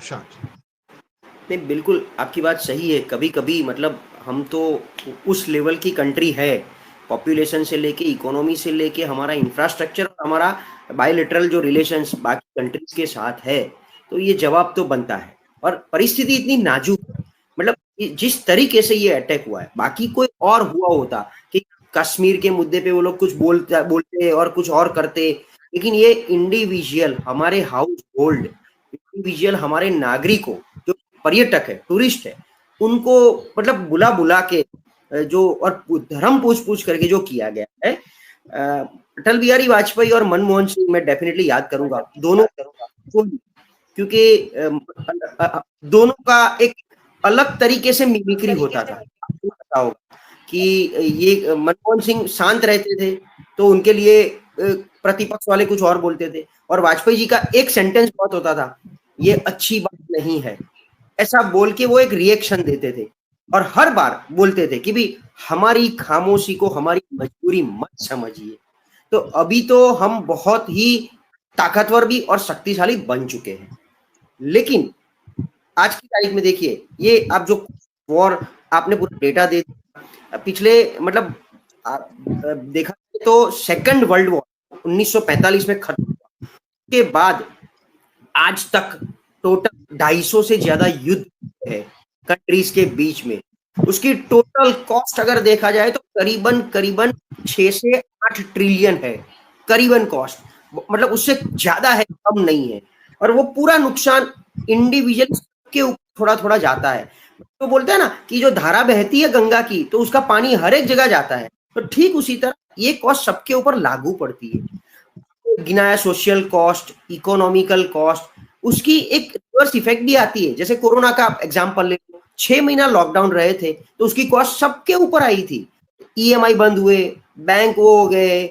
प्रशांत। नहीं, बिल्कुल आपकी बात सही है। कभी कभी मतलब हम तो उस लेवल की कंट्री है, पॉपुलेशन से लेके इकोनॉमी से लेके हमारा इंफ्रास्ट्रक्चर और हमारा बायलैटरल जो रिलेशंस बाकी कंट्रीज के साथ है, तो ये जवाब तो बनता है। और परिस्थिति इतनी नाजुक है, मतलब जिस तरीके से ये अटैक हुआ है, बाकी कोई और हुआ होता कि कश्मीर के मुद्दे पे वो लोग कुछ बोलते बोलते और कुछ और करते, लेकिन ये इंडिविजुअल हमारे हाउस होल्ड, इंडिविजुअल हमारे नागरिकों, जो पर्यटक है, टूरिस्ट है, उनको मतलब बुला बुला के जो और धर्म पूछ पूछ करके जो किया गया है, अटल बिहारी वाजपेयी और मनमोहन सिंह मैं डेफिनेटली याद करूंगा दोनों को, क्योंकि दोनों का एक अलग तरीके से मिमिक्री होता था। आपको पता होगा कि ये मनमोहन सिंह शांत रहते थे, तो उनके लिए प्रतिपक्ष वाले कुछ और बोलते थे, और वाजपेयी जी का एक सेंटेंस बहुत होता था, ये अच्छी बात नहीं है, ऐसा बोल के वो एक रिएक्शन देते थे। और हर बार बोलते थे कि भी हमारी खामोशी को हमारी मजबूरी मत समझिए। तो अभी तो हम बहुत ही ताकतवर भी और शक्तिशाली बन चुके हैं, लेकिन आज की तारीख में देखिए, ये आप जो वॉर, आपने पूरा डेटा दे दिया पिछले मतलब देखा तो सेकंड वर्ल्ड वॉर 1945 में खत्म हुआ के बाद आज तक टोटल 250 से ज्यादा युद्ध है कंट्रीज के बीच में। उसकी टोटल कॉस्ट अगर देखा जाए तो करीबन करीबन 6 से 8 ट्रिलियन है, करीबन कॉस्ट, मतलब उससे ज्यादा है, कम नहीं है। और वो पूरा नुकसान इंडिविजुअल के ऊपर थोड़ा थोड़ा जाता है। तो बोलते हैं ना कि जो धारा बहती है गंगा की, तो उसका पानी हर एक जगह जाता है, तो ठीक उसी तरह ये कॉस्ट सबके ऊपर लागू पड़ती है। गिनाया सोशल कॉस्ट, इकोनॉमिकल कॉस्ट, उसकी एक रिवर्स इफेक्ट भी आती है। जैसे कोरोना का एग्जांपल ले लो, 6 महीना लॉकडाउन रहे थे, तो उसकी कॉस्ट सबके ऊपर आई थी। ईएमआई बंद हुए, बैंक वो हो गए,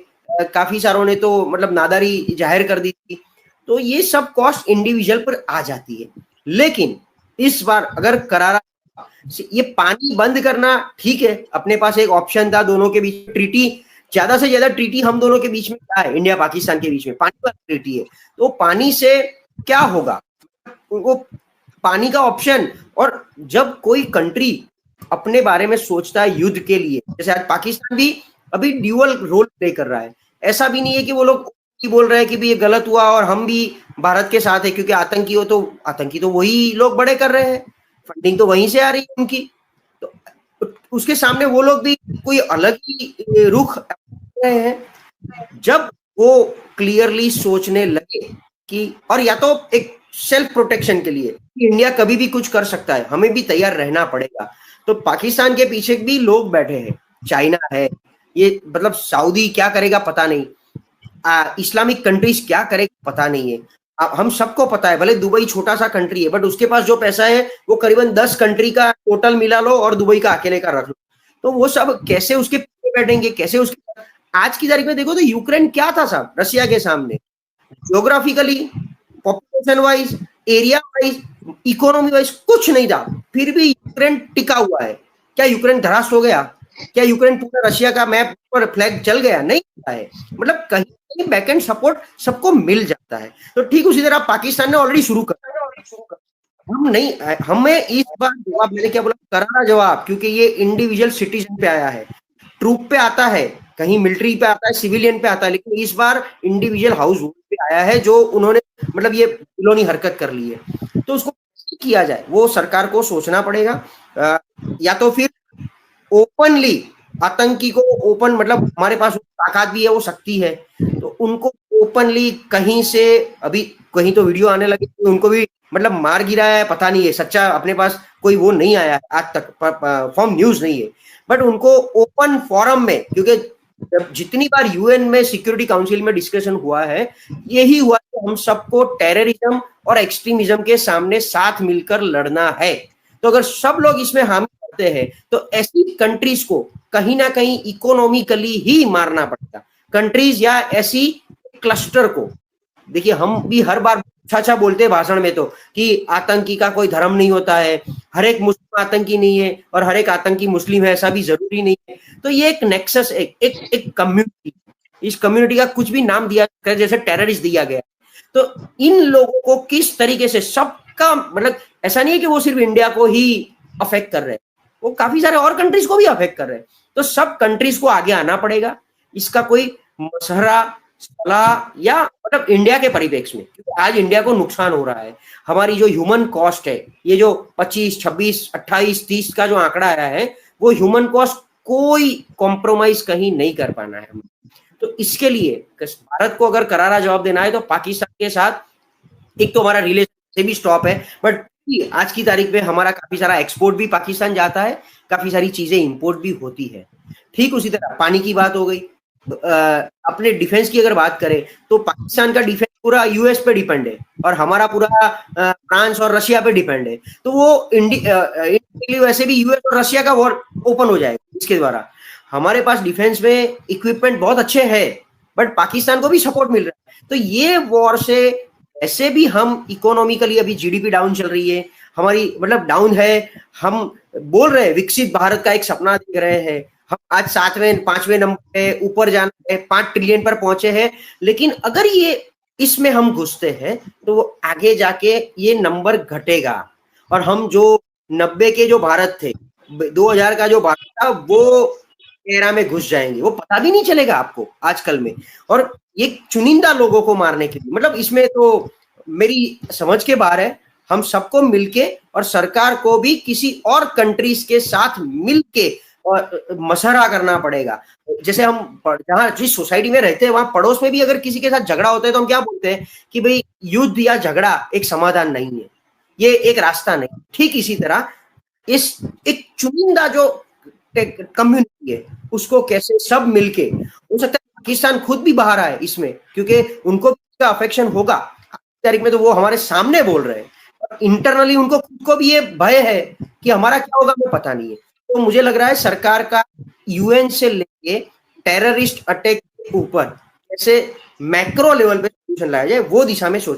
काफी सारों ने तो मतलब नादारी जाहिर कर दी थी। तो ये सब कॉस्ट इंडिविजुअल पर आ जाती है। लेकिन इस बार अगर करारा ये पानी बंद करना, ठीक है, अपने पास एक ऑप्शन था, दोनों के बीच ट्रीटी, ज्यादा से ज्यादा ट्रीटी हम दोनों के बीच में क्या है, इंडिया पाकिस्तान के बीच में पानी वाली ट्रीटी है। तो पानी से क्या होगा, वो पानी का ऑप्शन। और जब कोई कंट्री अपने बारे में सोचता है युद्ध के लिए, जैसे आज पाकिस्तान भी अभी ड्यूअल रोल प्ले कर रहा है। ऐसा भी नहीं है कि वो लोग बोल रहे हैं कि भी ये गलत हुआ और हम भी भारत के साथ है, क्योंकि आतंकी तो वही लोग बड़े कर रहे हैं, फंडिंग तो वहीं से आ रही है उनकी। तो उसके सामने वो लोग भी कोई अलग ही रुख रहे हैं। जब वो क्लियरली सोचने लगे कि, और या तो एक सेल्फ प्रोटेक्शन के लिए इंडिया कभी भी कुछ कर सकता है, हमें भी तैयार रहना पड़ेगा, तो पाकिस्तान के पीछे भी लोग बैठे हैं, चाइना है, ये मतलब सऊदी क्या करेगा पता नहीं, इस्लामिक कंट्रीज क्या करेगा पता नहीं है। हम सबको पता है, भले दुबई छोटा सा कंट्री है, बट उसके पास जो पैसा है वो करीबन 10 कंट्री का टोटल मिला लो और दुबई का अकेले का रख लो। तो वो सब कैसे उसके पीछे बैठेंगे, कैसे उसके, आज की तारीख में देखो तो यूक्रेन क्या था साहब रशिया के सामने, geographically, population wise, area wise, economy wise कुछ नहीं था, फिर भी यूक्रेन टिका हुआ है। क्या यूक्रेन धराश हो गया? क्या यूक्रेन पूरा रशिया का मैप पर फ्लैग चल गया? नहीं है। मतलब कहीं कहीं बैकएंड सपोर्ट सबको मिल जाता है। तो ठीक उसी तरह पाकिस्तान ने ऑलरेडी शुरू कर, हम नहीं, हमें इस बार जवाब, मैंने क्या बोला, करारा जवाब, क्योंकि ये इंडिविजुअल सिटीजन पे आया है, ट्रूप पे आता है, कहीं मिलिट्री पे आता है, सिविलियन पे आता है, लेकिन इस बार इंडिविजुअल हाउस होल्ड पे आया है, जो उन्होंने मतलब ये खिलौनी हरकत कर ली है। तो उसको किया जाए वो सरकार को सोचना पड़ेगा, या तो फिर ओपनली आतंकी को ओपन, मतलब हमारे पास ताकत भी है, वो शक्ति है, तो उनको ओपनली कहीं से, अभी कहीं तो वीडियो आने लगे तो उनको भी मतलब मार गिराया है, पता नहीं है सच्चा, अपने पास कोई वो नहीं आया है आज तक, फॉर्म न्यूज नहीं है, बट उनको ओपन फोरम में, क्योंकि जितनी बार यूएन में सिक्योरिटी काउंसिल में डिस्कशन हुआ है, यही हुआ कि हम सबको टेररिज्म और एक्सट्रीमिज्म के सामने साथ मिलकर लड़ना है। तो अगर सब लोग इसमें हामी करते हैं, तो ऐसी कंट्रीज को कहीं ना कहीं इकोनॉमिकली ही मारना पड़ेगा, कंट्रीज या ऐसी क्लस्टर को। देखिए हम भी हर बार अच्छा बोलते हैं भाषण में तो कि आतंकी का कोई धर्म नहीं होता है, हर एक मुस्लिम आतंकी नहीं है और हर एक आतंकी मुस्लिम है, ऐसा भी जरूरी नहीं है। तो ये एक नेक्सस, एक कम्युनिटी, इस कम्युनिटी का कुछ भी नाम दिया जैसे टेररिस्ट दिया गया, तो इन लोगों को किस तरीके से सबका मतलब ऐसा नहीं है कि वो सिर्फ इंडिया को ही अफेक्ट कर रहे हैं, वो काफी सारे और कंट्रीज को भी अफेक्ट कर रहे हैं। तो सब कंट्रीज को आगे आना पड़ेगा, इसका कोई मसहरा सलाह या मतलब इंडिया के परिप्रेक्ष्य में, क्योंकि आज इंडिया को नुकसान हो रहा है। हमारी जो ह्यूमन कॉस्ट है, ये जो 25, 26, 28, 30 का जो आंकड़ा आया है, वो ह्यूमन कॉस्ट कोई कॉम्प्रोमाइज कहीं नहीं कर पाना है। तो इसके लिए भारत को अगर करारा जवाब देना है तो पाकिस्तान के साथ एक तो हमारा रिलेशन से भी स्टॉप है, बट आज की तारीख में हमारा काफी सारा एक्सपोर्ट भी पाकिस्तान जाता है, काफी सारी चीजें इंपोर्ट भी होती है। ठीक उसी तरह पानी की बात हो गई। अपने डिफेंस की अगर बात करें तो पाकिस्तान का डिफेंस पूरा यूएस पे डिपेंड है और हमारा पूरा फ्रांस और रशिया पे डिपेंड है। तो वो इंडिया वैसे भी यूएस और रशिया का वॉर ओपन हो जाएगा इसके द्वारा। हमारे पास डिफेंस में इक्विपमेंट बहुत अच्छे हैं, बट पाकिस्तान को भी सपोर्ट मिल रहा है। तो ये वॉर से ऐसे भी हम इकोनॉमिकली अभी जीडीपी डाउन चल रही है हमारी, मतलब डाउन है। हम बोल रहे हैं विकसित भारत का एक सपना देख रहे हैं, हम आज 7वें 5वें नंबर पे ऊपर जाना है, 5 ट्रिलियन पर पहुंचे हैं। लेकिन अगर ये इसमें हम घुसते हैं तो वो आगे जाके ये नंबर घटेगा और हम जो 90 के जो भारत थे, 2000 का जो भारत था, वो एरा में घुस जाएंगे, वो पता भी नहीं चलेगा आपको आजकल में। और ये चुनिंदा लोगों को मारने के लिए, मतलब इसमें तो मेरी समझ के बाहर है। हम सबको मिलके और सरकार को भी किसी और कंट्रीज के साथ मिलके और मशवरा करना पड़ेगा। जैसे हम जहाँ जिस सोसाइटी में रहते हैं वहां पड़ोस में भी अगर किसी के साथ झगड़ा होता है तो हम क्या बोलते हैं कि भाई युद्ध या झगड़ा एक समाधान नहीं है, ये एक रास्ता नहीं। ठीक इसी तरह इस एक चुनिंदा जो कम्युनिटी है उसको कैसे सब मिलके, हो सकता है पाकिस्तान खुद भी बाहर आए इसमें, क्योंकि उनको भी अफेक्शन होगा। तारीख में तो वो हमारे सामने बोल रहे हैं, इंटरनली उनको खुद को भी ये भय है कि हमारा क्या होगा वो पता नहीं है। तो मुझे लग रहा है सरकार का यूएन से लेके टेररिस्ट अटैक के ऊपर कैसे मैक्रो लेवल पे सोल्यूशन लाया जाए, वो दिशा में सोचना